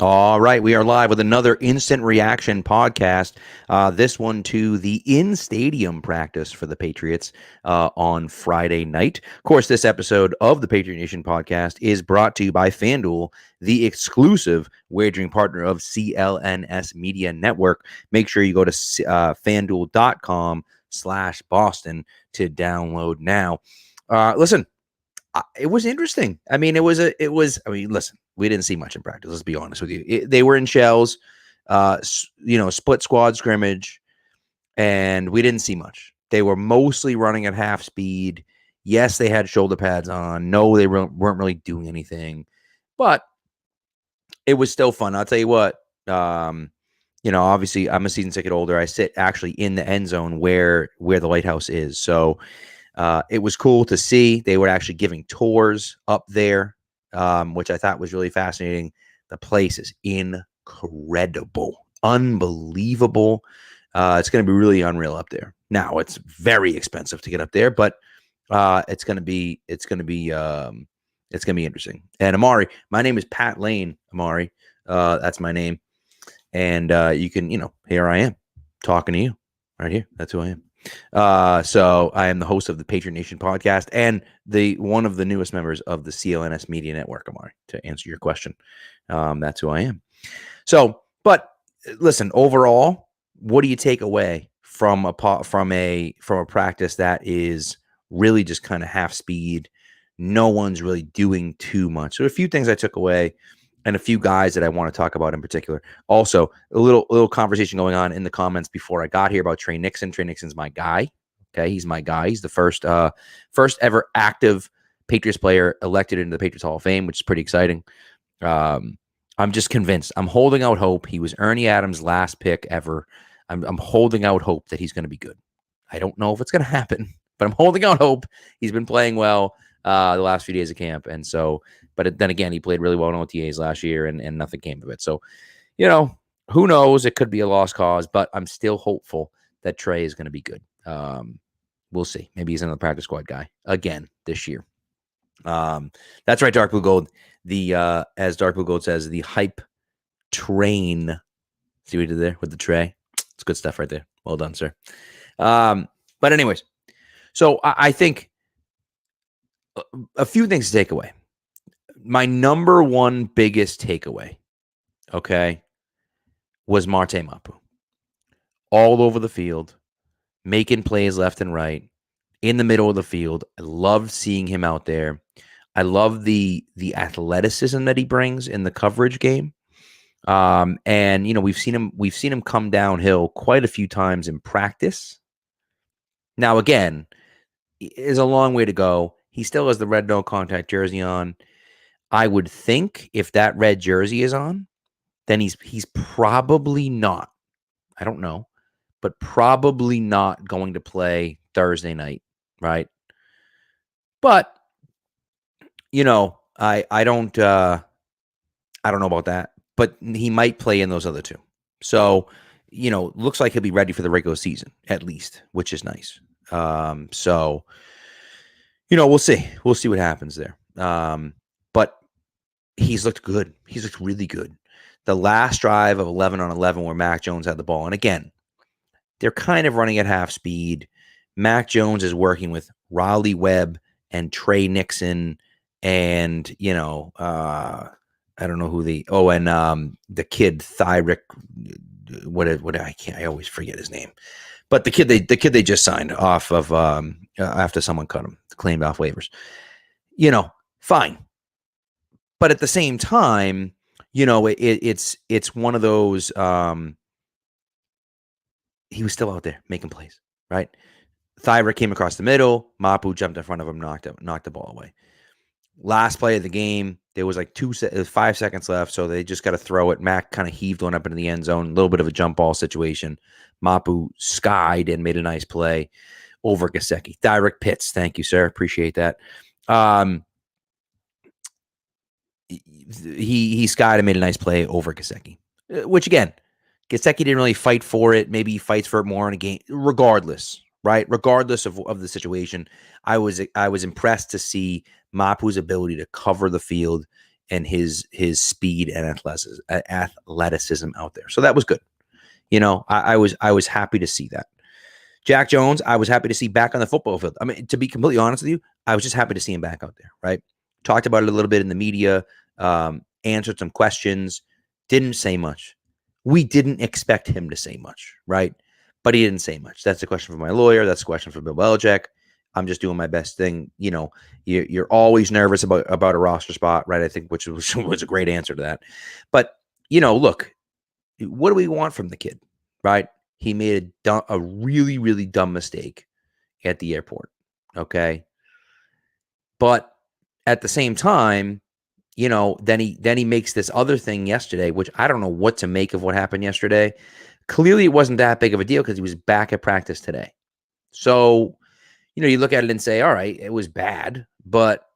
All right, we are live with another instant reaction podcast. This one to the in-stadium practice for the Patriots on Friday night. Of course, this episode of the Patriot Nation podcast is brought to you by FanDuel, the exclusive wagering partner of CLNS Media Network. Make sure you go to FanDuel.com/Boston to download now. Listen, it was interesting. I mean, listen, we didn't see much in practice. Let's be honest with you. They were in shells, split squad scrimmage, and we didn't see much. They were mostly running at half speed. Yes, they had shoulder pads on. No, they weren't really doing anything, but it was still fun. I'll tell you what. Obviously, I'm a season ticket holder. I sit actually in the end zone where the lighthouse is. So it was cool to see. They were actually giving tours up there, which I thought was really fascinating. The place is incredible, unbelievable. It's going to be really unreal up there. Now it's very expensive to get up there, but it's going to be interesting. And Amari, my name is Pat Lane. Amari, that's my name, and you can, here I am talking to you right here. That's who I am. So I am the host of the Patriot Nation podcast and one of the newest members of the CLNS Media Network, Amari, to answer your question. That's who I am. So, but listen, overall, what do you take away from a practice that is really just kind of half speed? No one's really doing too much. So a few things I took away, and a few guys that I want to talk about in particular. Also, a little conversation going on in the comments before I got here about Trey Nixon. Trey Nixon's my guy. Okay, he's my guy. He's the first ever active Patriots player elected into the Patriots Hall of Fame, which is pretty exciting. I'm just convinced. I'm holding out hope. He was Ernie Adams' last pick ever. I'm holding out hope that he's going to be good. I don't know if it's going to happen, but I'm holding out hope. He's been playing well the last few days of camp, and so. But then again, he played really well in OTAs last year, and nothing came of it. So, who knows? It could be a lost cause, but I'm still hopeful that Trey is going to be good. We'll see. Maybe he's another practice squad guy again this year. That's right, Dark Blue Gold. As Dark Blue Gold says, the hype train. See what he did there with the Trey? It's good stuff right there. Well done, sir. But anyways, so I think a few things to take away. My number one biggest takeaway, okay, was Marte Mapu. All over the field, making plays left and right, in the middle of the field. I love seeing him out there. I love the athleticism that he brings in the coverage game. And we've seen him come downhill quite a few times in practice. Now, again, is a long way to go. He still has the red no contact jersey on. I would think if that red jersey is on, then he's probably not. I don't know, but probably not going to play Thursday night, right? But I don't know about that, but he might play in those other two. So, looks like he'll be ready for the regular season at least, which is nice. So, we'll see. We'll see what happens there. But he's looked good. He's looked really good. The last drive of 11 on 11 where Mac Jones had the ball. And again, they're kind of running at half speed. Mac Jones is working with Raleigh Webb and Trey Nixon and, I don't know who the kid Thyrick, I always forget his name. But the kid they just signed off of after someone cut him, claimed off waivers. Fine. But at the same time, it's one of those. He was still out there making plays, right? Thyra came across the middle. Mapu jumped in front of him, knocked the ball away. Last play of the game, there was like 5 seconds left, so they just got to throw it. Mac kind of heaved one up into the end zone, a little bit of a jump ball situation. Mapu skied and made a nice play over Gesicki. Thyrick Pitts, thank you, sir. Appreciate that. He skied and made a nice play over Gesicki, which again, Gesicki didn't really fight for it. Maybe he fights for it more in a game. Regardless, right? Regardless of the situation, I was impressed to see Mapu's ability to cover the field his speed and athleticism out there. So that was good. I was happy to see that. Jack Jones, I was happy to see back on the football field. I mean, to be completely honest with you, I was just happy to see him back out there, right? Talked about it a little bit in the media, answered some questions, didn't say much. We didn't expect him to say much, right? But he didn't say much. That's a question for my lawyer. That's a question for Bill Belichick. I'm just doing my best thing. You're always nervous about a roster spot, right? I think which was a great answer to that. But, look, what do we want from the kid, right? He made a really, really dumb mistake at the airport, okay? But at the same time, then he makes this other thing yesterday, which I don't know what to make of what happened yesterday. Clearly, it wasn't that big of a deal because he was back at practice today. So, you look at it and say, all right, it was bad, but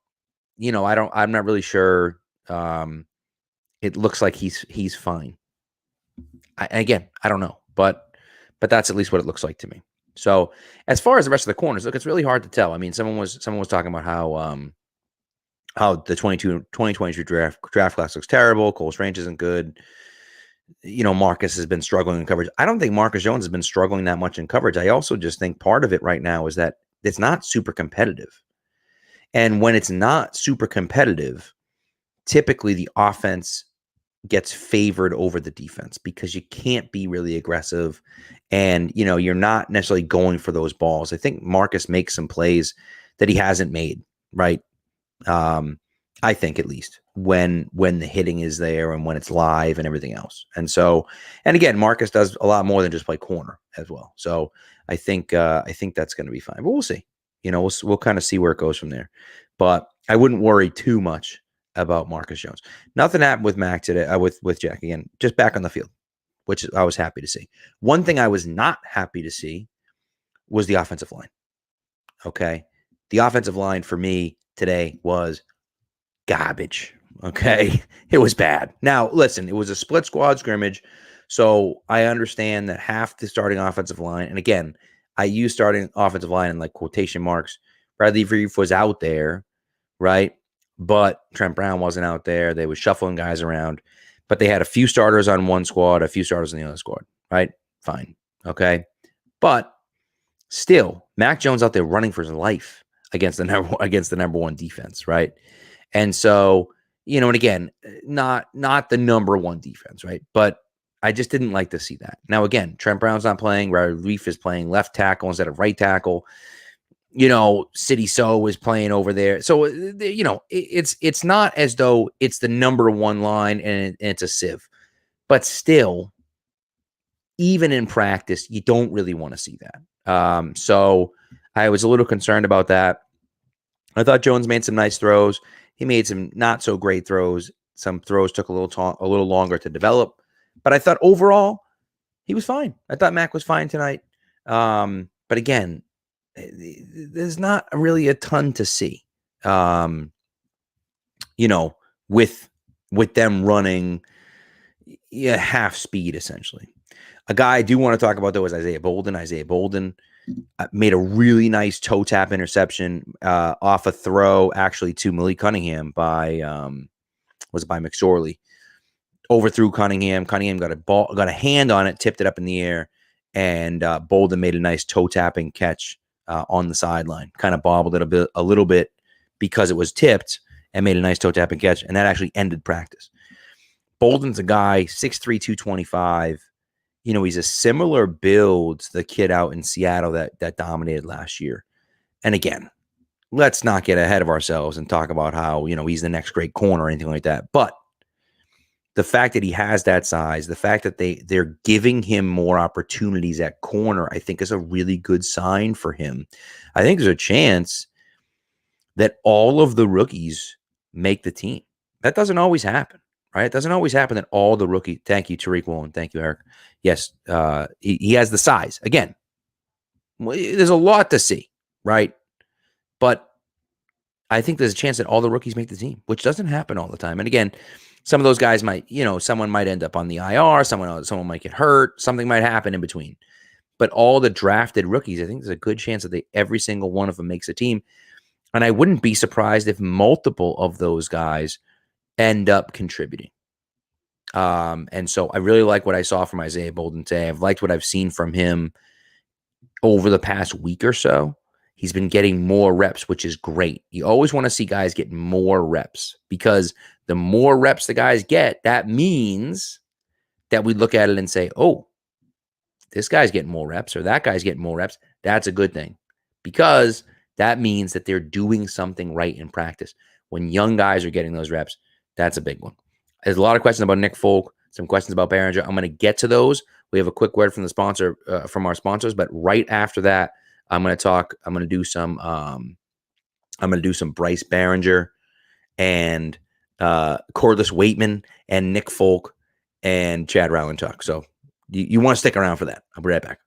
I'm not really sure. It looks like he's fine. I don't know, but that's at least what it looks like to me. So as far as the rest of the corners, look, it's really hard to tell. I mean, someone was talking about how the 2022 draft class looks terrible. Cole Strange isn't good. Marcus has been struggling in coverage. I don't think Marcus Jones has been struggling that much in coverage. I also just think part of it right now is that it's not super competitive. And when it's not super competitive, typically the offense gets favored over the defense because you can't be really aggressive and, you're not necessarily going for those balls. I think Marcus makes some plays that he hasn't made, right? I think at least when the hitting is there and when it's live and everything else. And so, and again, Marcus does a lot more than just play corner as well. So I think that's going to be fine, but we'll see. We'll kind of see where it goes from there. But I wouldn't worry too much about Marcus Jones. Nothing happened with Mac today, with Jack. Again, just back on the field, which I was happy to see. One thing I was not happy to see was the offensive line. Okay. The offensive line for me today was garbage. Okay. It was bad. Now, listen, it was a split squad scrimmage. So I understand that half the starting offensive line, and again, I use starting offensive line in like quotation marks. Bradley Reeve was out there, right? But Trent Brown wasn't out there. They were shuffling guys around, but they had a few starters on one squad, a few starters on the other squad, right? Fine. Okay. But still, Mac Jones out there running for his life against the number one defense, right? And so, and again, not the number one defense, right? But I just didn't like to see that. Now, again, Trent Brown's not playing. Bradley Reeve is playing left tackle instead of right tackle. City So is playing over there. So, it's not as though it's the number one line and it's a sieve. But still, even in practice, you don't really want to see that. So I was a little concerned about that. I thought Jones made some nice throws. He made some not so great throws. Some throws took a little longer to develop. But I thought overall, he was fine. I thought Mac was fine tonight. But again, there's not really a ton to see, with them running half speed, essentially. A guy I do want to talk about, though, is Isaiah Bolden. Isaiah Bolden made a really nice toe tap interception off a throw, actually, to Malik Cunningham by McSorley. Overthrew Cunningham. Cunningham got a hand on it, tipped it up in the air, and Bolden made a nice toe tapping catch on the sideline. Kind of bobbled it a little bit because it was tipped and made a nice toe tapping catch, and that actually ended practice. Bolden's a guy, 6'3", 225. He's a similar build to the kid out in Seattle that dominated last year. And again, let's not get ahead of ourselves and talk about how, he's the next great corner or anything like that. But the fact that he has that size, the fact that they're giving him more opportunities at corner, I think is a really good sign for him. I think there's a chance that all of the rookies make the team. That doesn't always happen, right? It doesn't always happen that all the rookie. Thank you, Tariq Woolen. Thank you, Eric. Yes, he has the size. Again, there's a lot to see, right? But I think there's a chance that all the rookies make the team, which doesn't happen all the time. And again, some of those guys might, someone might end up on the IR, someone might get hurt, something might happen in between. But all the drafted rookies, I think there's a good chance that every single one of them makes a team. And I wouldn't be surprised if multiple of those guys end up contributing. And so I really like what I saw from Isaiah Bolden today. I've liked what I've seen from him over the past week or so. He's been getting more reps, which is great. You always want to see guys get more reps, because the more reps the guys get, that means that we look at it and say, oh, this guy's getting more reps or that guy's getting more reps. That's a good thing, because that means that they're doing something right in practice. When young guys are getting those reps, that's a big one. There's a lot of questions about Nick Folk, some questions about Behringer. I'm going to get to those. We have a quick word from the sponsor, from our sponsors, but right after that, I'm going to do some Bryce Behringer and Cordless Waitman and Nick Folk and Chad Rowland talk. So you want to stick around for that. I'll be right back.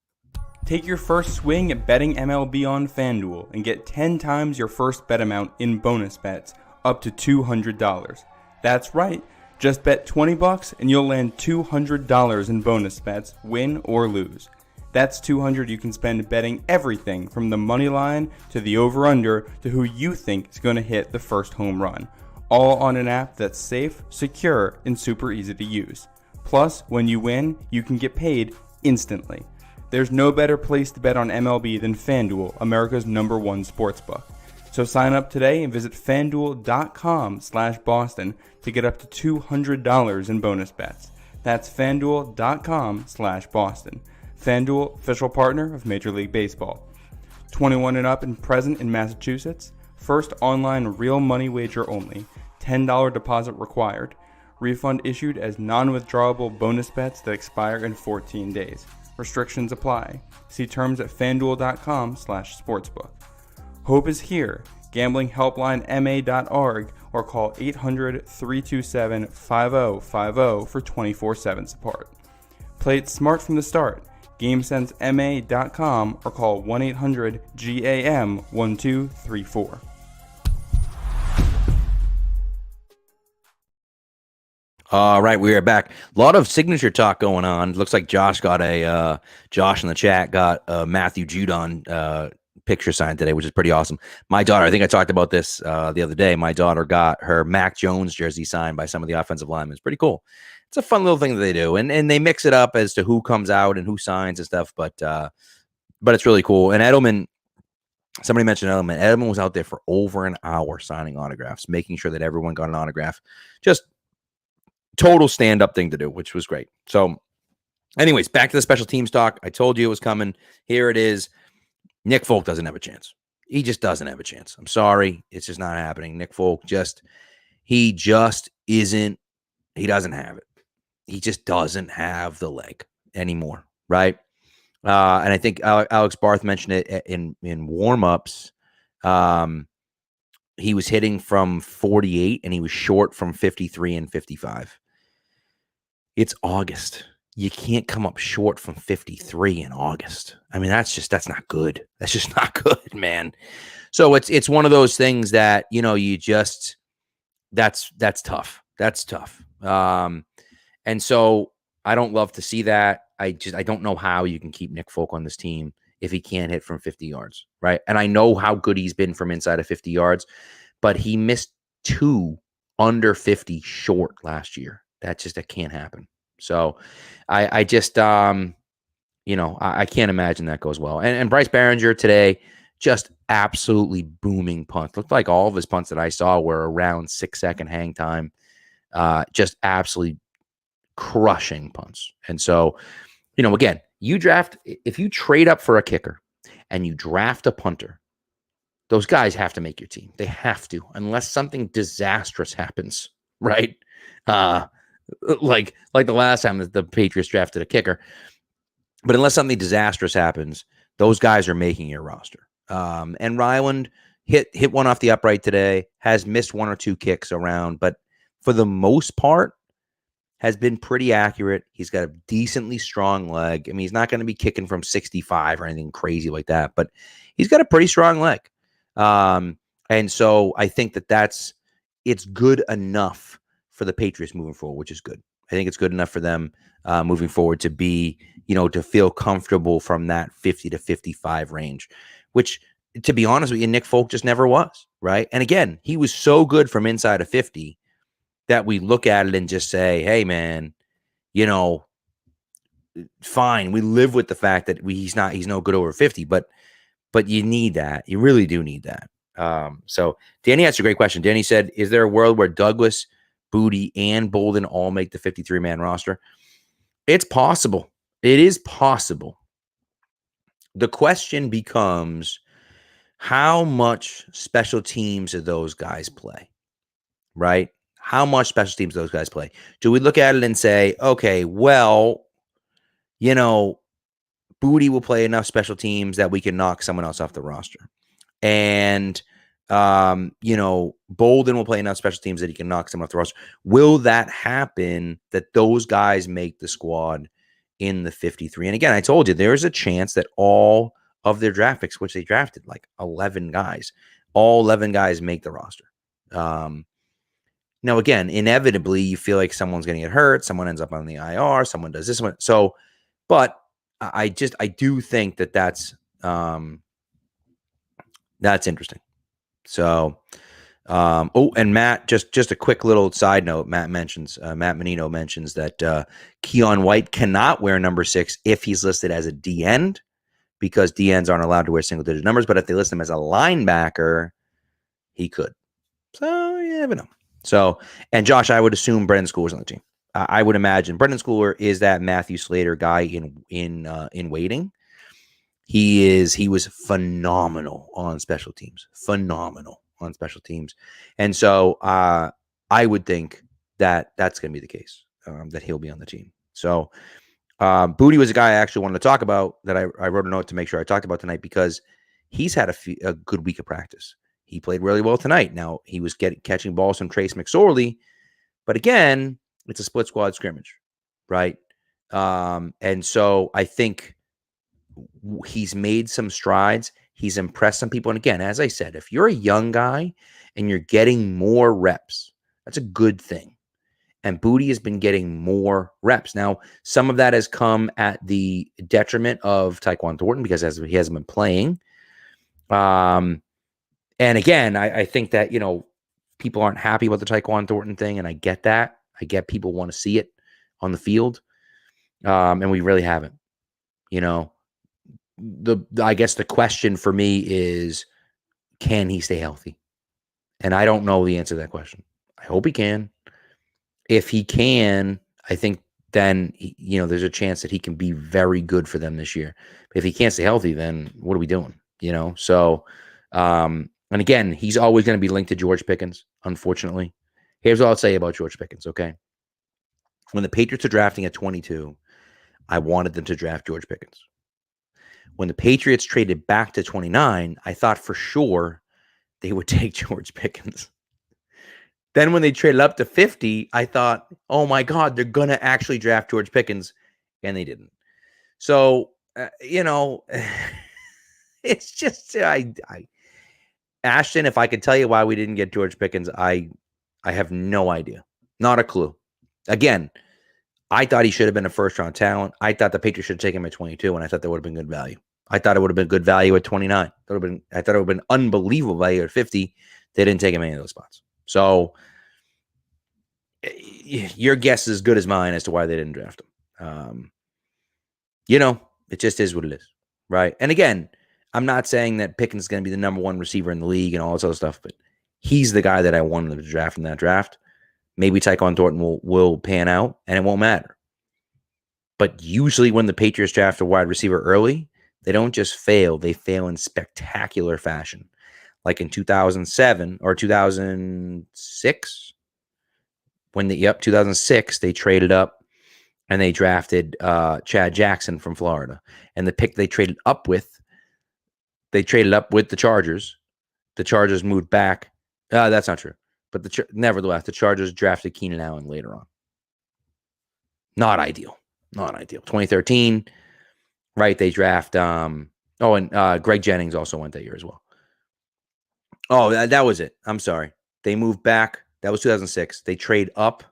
Take your first swing at betting MLB on FanDuel and get 10 times your first bet amount in bonus bets, up to $200. That's right. Just bet $20 and you'll land $200 in bonus bets, win or lose. That's $200 you can spend betting everything from the money line to the over-under to who you think is going to hit the first home run. All on an app that's safe, secure, and super easy to use. Plus, when you win, you can get paid instantly. There's no better place to bet on MLB than FanDuel, America's #1 sportsbook. So sign up today and visit FanDuel.com/Boston to get up to $200 in bonus bets. That's FanDuel.com/Boston. FanDuel, official partner of Major League Baseball. 21 and up and present in Massachusetts. First online real money wager only. $10 deposit required. Refund issued as non-withdrawable bonus bets that expire in 14 days. Restrictions apply. See terms at FanDuel.com/sportsbook. Hope is here. GamblingHelplineMA.org or call 800-327-5050 for 24/7 support. Play it smart from the start. GameSenseMA.com or call 1-800-GAM-1234. All right, we are back. A lot of signature talk going on. Looks like Josh in the chat got a Matthew Judon picture signed today, which is pretty awesome. My daughter, I think I talked about this the other day. My daughter got her Mac Jones jersey signed by some of the offensive linemen. It's pretty cool. It's a fun little thing that they do, and they mix it up as to who comes out and who signs and stuff. But it's really cool. And Edelman, somebody mentioned Edelman. Edelman was out there for over an hour signing autographs, making sure that everyone got an autograph. Just total stand-up thing to do, which was great. So, anyways, back to the special teams talk. I told you it was coming. Here it is. Nick Folk doesn't have a chance. He just doesn't have a chance. I'm sorry. It's just not happening. Nick Folk he doesn't have it. He just doesn't have the leg anymore, right? And I think Alex Barth mentioned it in warm-ups. He was hitting from 48 and he was short from 53 and 55. It's August. You can't come up short from 53 in August. I mean, that's not good. That's just not good, man. So it's one of those things that, that's tough. That's tough. And so I don't love to see that. I don't know how you can keep Nick Folk on this team if he can't hit from 50 yards, right? And I know how good he's been from inside of 50 yards, but he missed 2 under 50 short last year. That can't happen. So I can't imagine that goes well. And Bryce Behringer today, just absolutely booming punts. Looked like all of his punts that I saw were around 6-second hang time. Just absolutely crushing punts. And so, again, if you trade up for a kicker and you draft a punter, those guys have to make your team. They have to, unless something disastrous happens, right? Like the last time that the Patriots drafted a kicker. But unless something disastrous happens, those guys are making your roster. And Ryland hit one off the upright today, has missed 1 or 2 kicks around, but for the most part, has been pretty accurate. He's got a decently strong leg. I mean, he's not going to be kicking from 65 or anything crazy like that, but he's got a pretty strong leg. And so I think it's good enough for the Patriots moving forward, which is good. I think it's good enough for them moving forward to be, to feel comfortable from that 50 to 55 range, which, to be honest with you, Nick Folk just never was, right? And again, he was so good from inside of 50 that we look at it and just say, hey, man, you know, fine. We live with the fact that he's no good over 50, but you need that. You really do need that. So Danny asked a great question. Danny said, is there a world where Douglas, Booty, and Bolden all make the 53-man roster? It's possible. It is possible. The question becomes, how much special teams do those guys play, right? How much special teams do those guys play? Do we look at it and say, okay, well, you know, Booty will play enough special teams that we can knock someone else off the roster. And, you know, Bolden will play enough special teams that he can knock someone off the roster. Will that happen, that those guys make the squad in the 53? And again, I told you, there's a chance that all of their draft picks, which they drafted like 11 guys, all 11 guys make the roster. Now, again, inevitably, you feel like someone's going to get hurt. Someone ends up on the IR. Someone does this one. So, but I do think that that's interesting. So, and Matt, just a quick little side note. Matt Menino mentions that Keon White cannot wear number 6 if he's listed as a D end, because D ends aren't allowed to wear single digit numbers. But if they list him as a linebacker, he could. So you never know. So, and Josh, I would assume Brendan Schooler's on the team. I would imagine Brendan Schooler is that Matthew Slater guy in waiting. He was phenomenal on special teams. And so I would think that that's going to be the case, that he'll be on the team. So Booty was a guy I actually wanted to talk about, that I wrote a note to make sure I talked about tonight, because he's had a good week of practice. He played really well tonight. Now, he was catching balls from Trace McSorley, but again, it's a split squad scrimmage, right? And so I think he's made some strides. He's impressed some people. And again, as I said, if you're a young guy and you're getting more reps, that's a good thing. And Booty has been getting more reps. Now, some of that has come at the detriment of Tyquan Thornton, because he hasn't been playing. And again, I think that, you know, people aren't happy about the Tyquan Thornton thing, and I get that. I get people want to see it on the field, and we really haven't. You know, I guess the question for me is, can he stay healthy? And I don't know the answer to that question. I hope he can. If he can, I think then, you know, there's a chance that he can be very good for them this year. But if he can't stay healthy, then what are we doing? You know, so, and again, he's always going to be linked to George Pickens, unfortunately. Here's what I'll say about George Pickens, okay? When the Patriots are drafting at 22, I wanted them to draft George Pickens. When the Patriots traded back to 29, I thought for sure they would take George Pickens. Then when they traded up to 50, I thought, oh my God, they're going to actually draft George Pickens, and they didn't. So, you know, it's just, Ashton, if I could tell you why we didn't get George Pickens, I have no idea. Not a clue. Again, I thought he should have been a first-round talent. I thought the Patriots should have taken him at 22, and I thought that would have been good value. I thought it would have been good value at 29. I thought it would have been unbelievable value at 50. They didn't take him any of those spots. So your guess is as good as mine as to why they didn't draft him. You know, it just is what it is, right? And again, I'm not saying that Pickens is going to be the number 1 receiver in the league and all this other stuff, but he's the guy that I wanted to draft in that draft. Maybe Tyquan Thornton will pan out, and it won't matter. But usually when the Patriots draft a wide receiver early, they don't just fail. They fail in spectacular fashion. Like in 2007 or 2006, 2006, they traded up and they drafted Chad Jackson from Florida. And the pick they traded up with the Chargers. The Chargers moved back. That's not true. But nevertheless, the Chargers drafted Keenan Allen later on. Not ideal. 2013, right? They draft. And Greg Jennings also went that year as well. Oh, that was it. I'm sorry. They moved back. That was 2006. They trade up.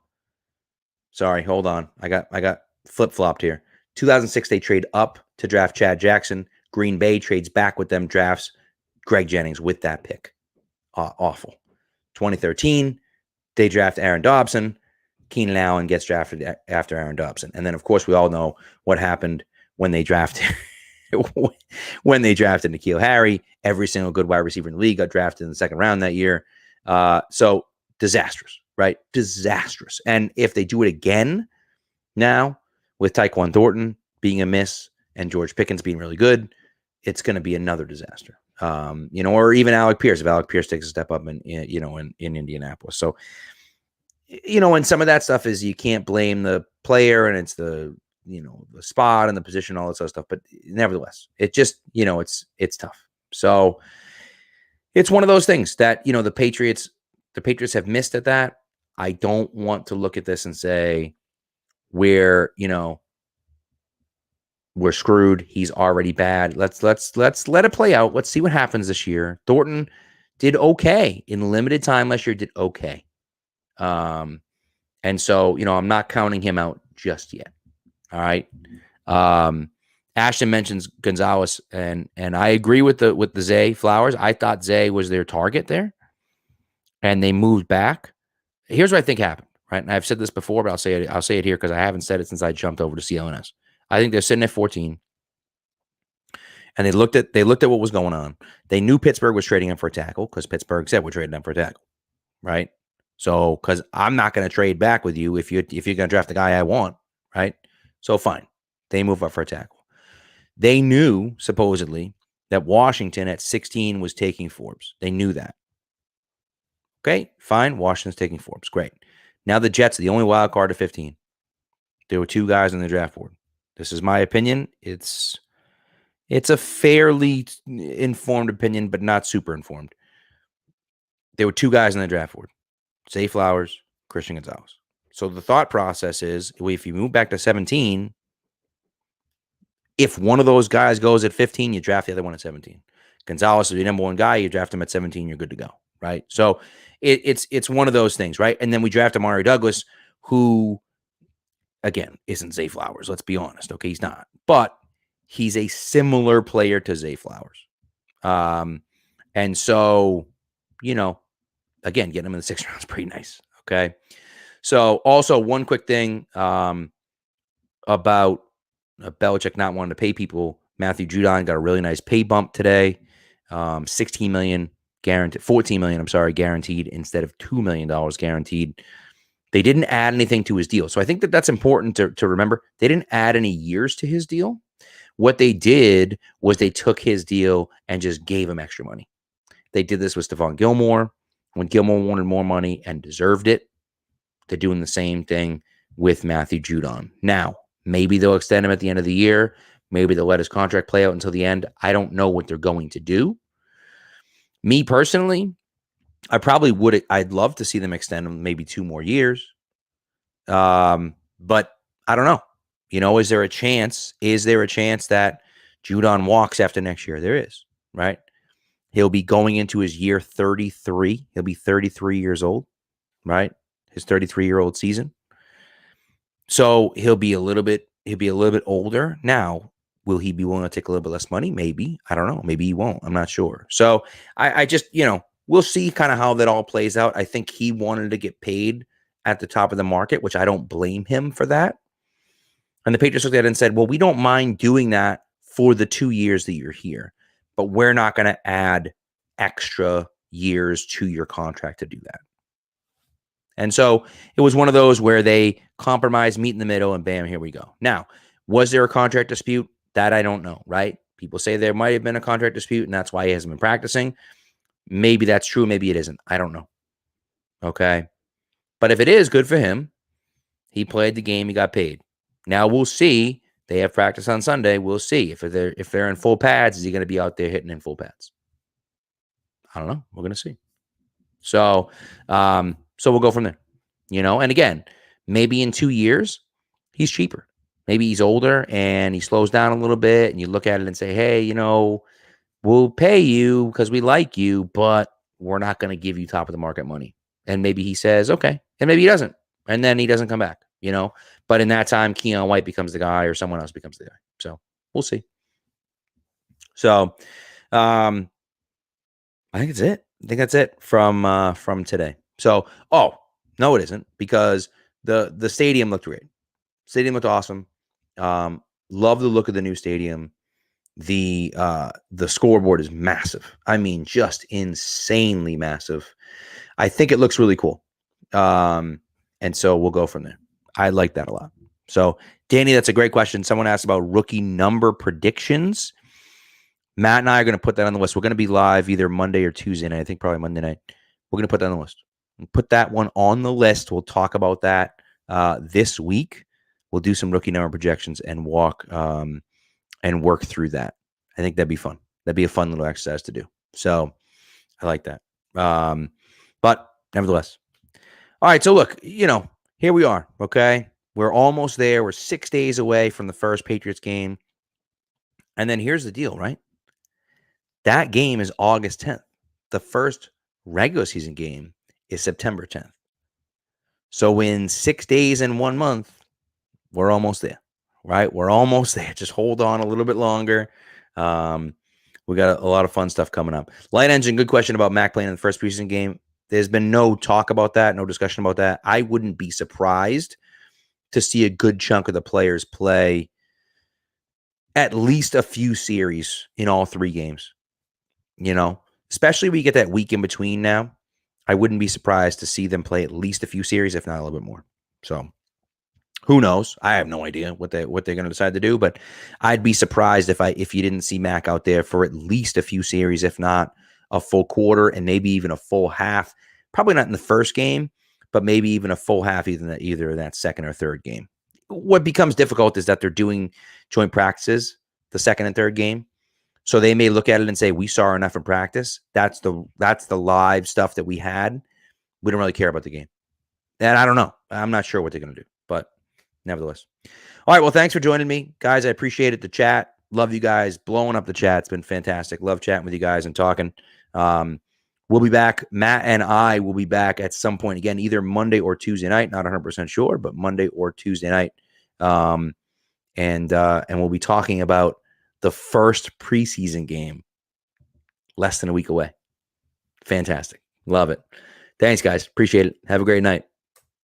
Sorry, hold on. I got flip-flopped here. 2006, they trade up to draft Chad Jackson. Green Bay trades back with them, drafts Greg Jennings with that pick. Awful. 2013, They draft Aaron Dobson. Keenan Allen gets drafted after Aaron Dobson. And then, of course, we all know what happened when they drafted N'Keal Harry. Every single good wide receiver in the league got drafted in the second round that year. So disastrous, right? Disastrous. And if they do it again now with Tyquan Thornton being a miss and George Pickens being really good, it's going to be another disaster. Or even Alec Pierce, if Alec Pierce takes a step up in Indianapolis. So, and some of that stuff is you can't blame the player, and it's the spot and the position, all this other stuff. But nevertheless, it just, it's tough. So it's one of those things that, the Patriots have missed at that. I don't want to look at this and say we're screwed. He's already bad. Let's let it play out. Let's see what happens this year. Thornton did okay in limited time last year, did okay. And so, I'm not counting him out just yet. All right. Ashton mentions Gonzalez, and I agree with the Zay Flowers. I thought Zay was their target there, and they moved back. Here's what I think happened, right? And I've said this before, but I'll say it here because I haven't said it since I jumped over to CLNS. I think they're sitting at 14, and they looked at what was going on. They knew Pittsburgh was trading him for a tackle because Pittsburgh said we're trading him for a tackle, right? So, because I'm not going to trade back with you if you're going to draft the guy I want, right? So fine, they move up for a tackle. They knew supposedly that Washington at 16 was taking Forbes. They knew that. Okay, fine. Washington's taking Forbes. Great. Now the Jets are the only wild card at 15. There were two guys on the draft board. This is my opinion. It's a fairly informed opinion, but not super informed. There were two guys on the draft board: Zay Flowers, Christian Gonzalez. So the thought process is, if you move back to 17, if one of those guys goes at 15, you draft the other one at 17. Gonzalez is your number one guy. You draft him at 17, you're good to go, right? So it's one of those things, right? And then we draft Amari Douglas, who, again, isn't Zay Flowers. Let's be honest. Okay, he's not. But he's a similar player to Zay Flowers. And so, again, getting him in the 6th round is pretty nice. Okay. So also one quick thing about Belichick not wanting to pay people. Matthew Judon got a really nice pay bump today. $16 million guaranteed, $14 million, guaranteed instead of $2 million guaranteed. They didn't add anything to his deal. So I think that's important to remember. They didn't add any years to his deal. What they did was they took his deal and just gave him extra money. They did this with Stephon Gilmore when Gilmore wanted more money and deserved it. They're doing the same thing with Matthew Judon. Now, maybe they'll extend him at the end of the year. Maybe they'll let his contract play out until the end. I don't know what they're going to do. Me personally, I'd love to see them extend him maybe 2 more years. But I don't know. Is there a chance that Judon walks after next year? There is, right? He'll be going into his year 33. He'll be 33 years old, right? His 33-year-old season. So he'll be a little bit older. Now, will he be willing to take a little bit less money? Maybe. I don't know. Maybe he won't. I'm not sure. So I just, we'll see kind of how that all plays out. I think he wanted to get paid at the top of the market, which I don't blame him for that. And the Patriots looked at it and said, well, we don't mind doing that for the 2 years that you're here, but we're not going to add extra years to your contract to do that. And so it was one of those where they compromised, meet in the middle, and bam, here we go. Now, was there a contract dispute? That I don't know, right? People say there might have been a contract dispute, and that's why he hasn't been practicing. Maybe that's true. Maybe it isn't. I don't know. Okay. But if it is, good for him. He played the game. He got paid. Now we'll see. They have practice on Sunday. We'll see. If they're in full pads, is he going to be out there hitting in full pads? I don't know. We're going to see. So we'll go from there. And again, maybe in 2 years, he's cheaper. Maybe he's older and he slows down a little bit, and you look at it and say, hey, we'll pay you because we like you, but we're not going to give you top of the market money. And maybe he says, okay. And maybe he doesn't. And then he doesn't come back, But in that time, Keon White becomes the guy or someone else becomes the guy. So we'll see. So I think it's it. I think that's it from today. So, No, it isn't, because the stadium looked great. Stadium looked awesome. Love the look of the new stadium. The scoreboard is massive. I mean, just insanely massive. I think it looks really cool. And so we'll go from there. I like that a lot. So, Danny, that's a great question. Someone asked about rookie number predictions. Matt and I are going to put that on the list. We're going to be live either Monday or Tuesday night. I think probably Monday night. We're going to put that on the list. Put that one on the list. We'll talk about that this week. We'll do some rookie number projections and work through that. I think that'd be fun. That'd be a fun little exercise to do. So I like that. But nevertheless. All right. So look, here we are. Okay. We're almost there. We're 6 days away from the first Patriots game. And then here's the deal, right? That game is August 10th. The first regular season game is September 10th. So in 6 days and 1 month, we're almost there, right? We're almost there. Just hold on a little bit longer. We got a lot of fun stuff coming up. Light Engine, good question about Mac playing in the first preseason game. There's been no talk about that, no discussion about that. I wouldn't be surprised to see a good chunk of the players play at least a few series in all 3 games. Especially when you get that week in between now. I wouldn't be surprised to see them play at least a few series, if not a little bit more. So who knows? I have no idea what they're going to decide to do, but I'd be surprised if you didn't see Mac out there for at least a few series, if not a full quarter and maybe even a full half. Probably not in the first game, but maybe even a full half either in that second or third game. What becomes difficult is that they're doing joint practices the second and third game. So they may look at it and say, we saw enough in practice. That's the live stuff that we had. We don't really care about the game. And I don't know. I'm not sure what they're going to do, but nevertheless. All right. Well, thanks for joining me, guys. I appreciate it. The chat. Love you guys. Blowing up the chat. It's been fantastic. Love chatting with you guys and talking. We'll be back. Matt and I will be back at some point again, either Monday or Tuesday night. Not 100% sure, but Monday or Tuesday night. And we'll be talking about the first preseason game less than a week away. Fantastic. Love it. Thanks, guys. Appreciate it. Have a great night.